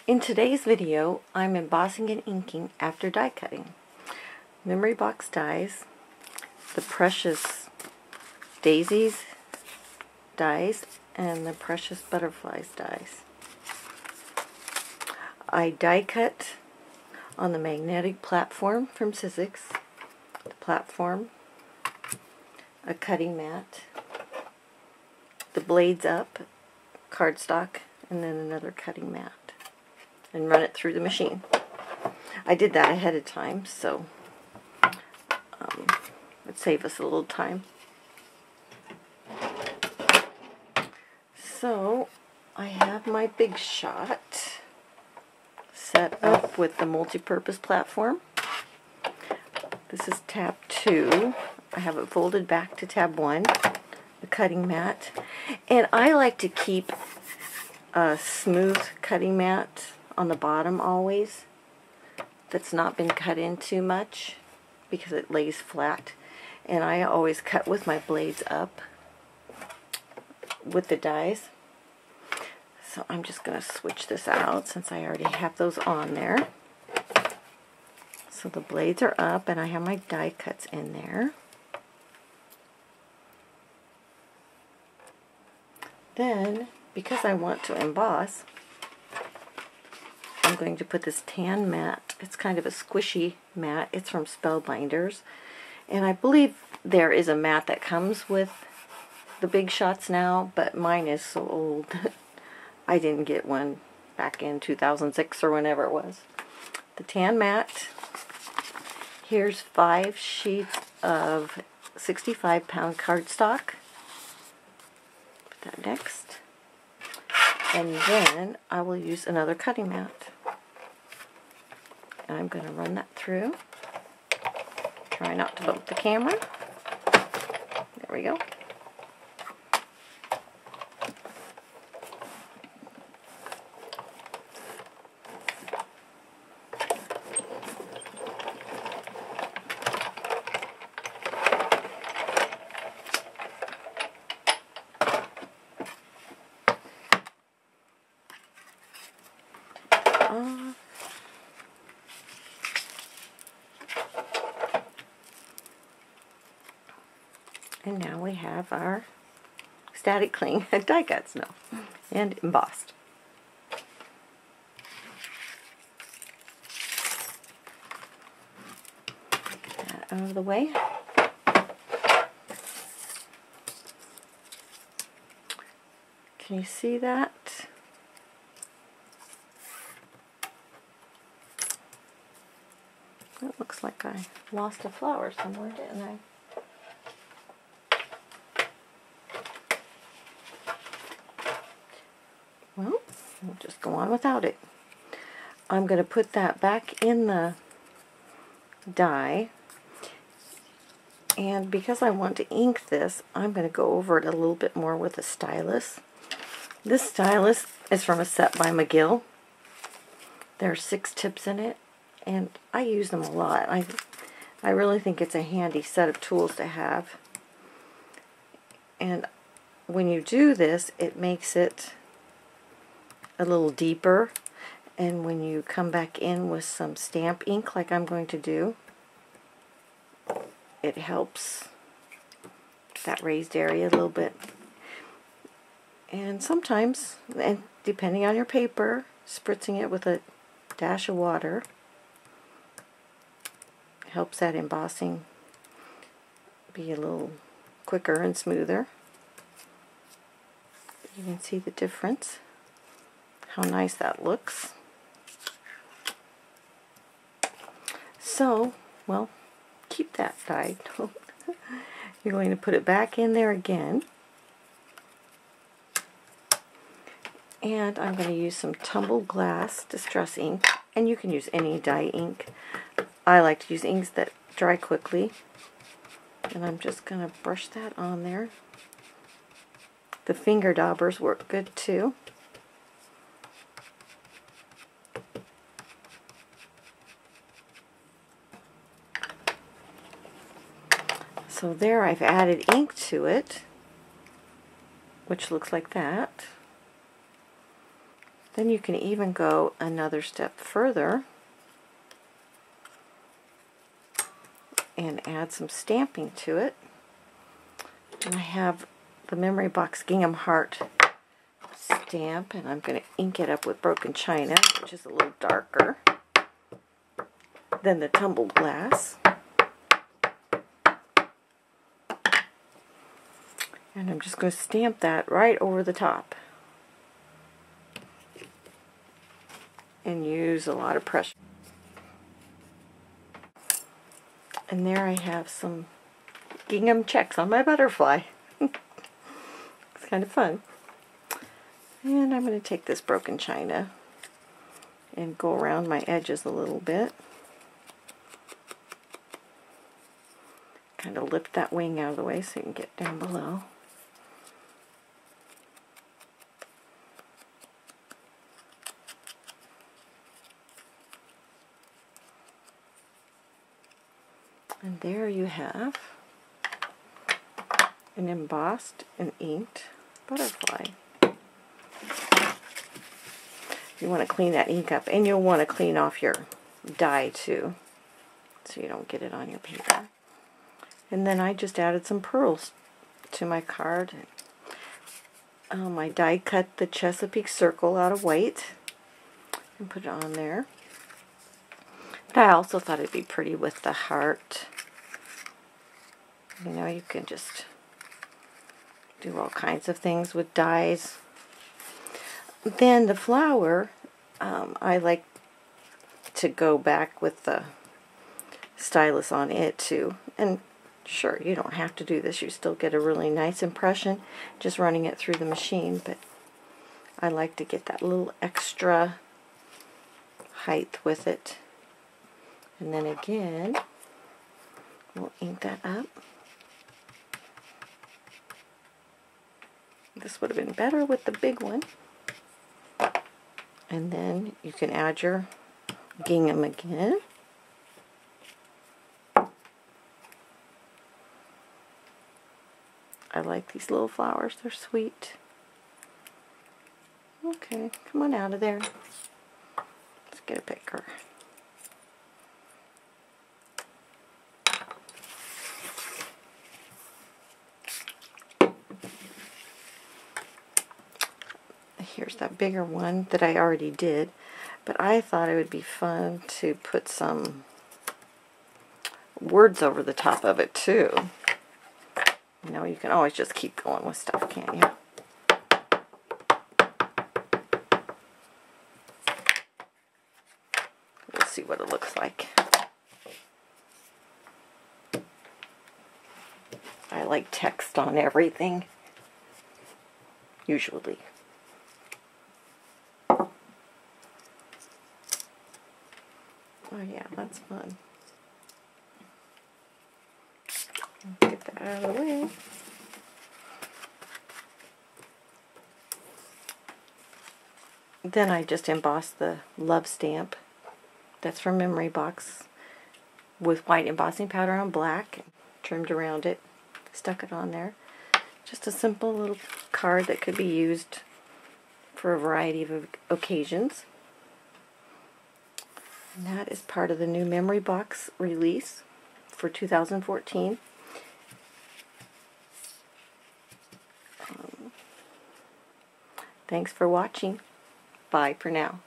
In today's video, I'm embossing and inking after die cutting. Memory box dies, the precious daisies dies, and the precious butterflies dies. I die cut on the magnetic platform from Sizzix, the platform, a cutting mat, the blades up, cardstock, and then another cutting mat, and run it through the machine. I did that ahead of time, so it'd save us a little time. So I have my big shot set up with the multi-purpose platform. This is tab 2. I have it folded back to tab 1, the cutting mat. And I like to keep a smooth cutting mat on the bottom always that's not been cut in too much because it lays flat. And I always cut with my blades up with the dies. So I'm just going to switch this out since I already have those on there. So the blades are up and I have my die cuts in there. Then, because I want to emboss, I'm going to put this tan mat. It's kind of a squishy mat. It's from Spellbinders. And I believe there is a mat that comes with the big shots now, but mine is so old. I didn't get one back in 2006 or whenever it was. The tan mat. Here's 5 sheets of 65-pound cardstock. Put that next. And then I will use another cutting mat. And I'm going to run that through. Try not to bump the camera. There we go. And now we have our static cling die cuts now and embossed. Get that out of the way. Can you see that? It looks like I lost a flower somewhere, didn't I? Well, we'll just go on without it. I'm going to put that back in the die, and because I want to ink this, I'm going to go over it a little bit more with a stylus. This stylus is from a set by McGill. There are 6 tips in it, and I use them a lot. I really think it's a handy set of tools to have. And when you do this, it makes it a little deeper, and when you come back in with some stamp ink like I'm going to do, it helps that raised area a little bit. And sometimes, and depending on your paper, spritzing it with a dash of water helps that embossing be a little quicker and smoother. You can see the difference. How nice that looks. So, well, keep that die. You're going to put it back in there again. And I'm going to use some Tumbled glass distress ink. And you can use any dye ink. I like to use inks that dry quickly. And I'm just going to brush that on there. The finger daubers work good too. So there, I've added ink to it, which looks like that. Then you can even go another step further and add some stamping to it. And I have the Memory Box Gingham Heart stamp, and I'm going to ink it up with Broken China, which is a little darker than the Tumbled glass. And I'm just going to stamp that right over the top. And use a lot of pressure. And there I have some gingham checks on my butterfly. It's kind of fun. And I'm going to take this Broken China and go around my edges a little bit. Kind of lift that wing out of the way so you can get down below. And there you have an embossed and inked butterfly. You want to clean that ink up, and you'll want to clean off your dye too, so you don't get it on your paper. And then I just added some pearls to my card. I die cut the Chesapeake circle out of white and put it on there. But I also thought it'd be pretty with the heart. You know, you can just do all kinds of things with dyes. Then the flower, I like to go back with the stylus on it too. And sure, you don't have to do this. You still get a really nice impression just running it through the machine. But I like to get that little extra height with it. And then again, we'll ink that up. This would have been better with the big one. And then you can add your gingham again. I like these little flowers, they're sweet. Okay, come on out of there. Let's get a picker. Here's that bigger one that I already did, but I thought it would be fun to put some words over the top of it too. You know, you can always just keep going with stuff, can't you? Let's see what it looks like. I like text on everything, usually. Oh yeah, that's fun. Get that out of the way. Then I just embossed the love stamp. That's from Memory Box with white embossing powder on black. Trimmed around it. Stuck it on there. Just a simple little card that could be used for a variety of occasions. And that is part of the new Memory Box release for 2014. Thanks for watching. Bye for now.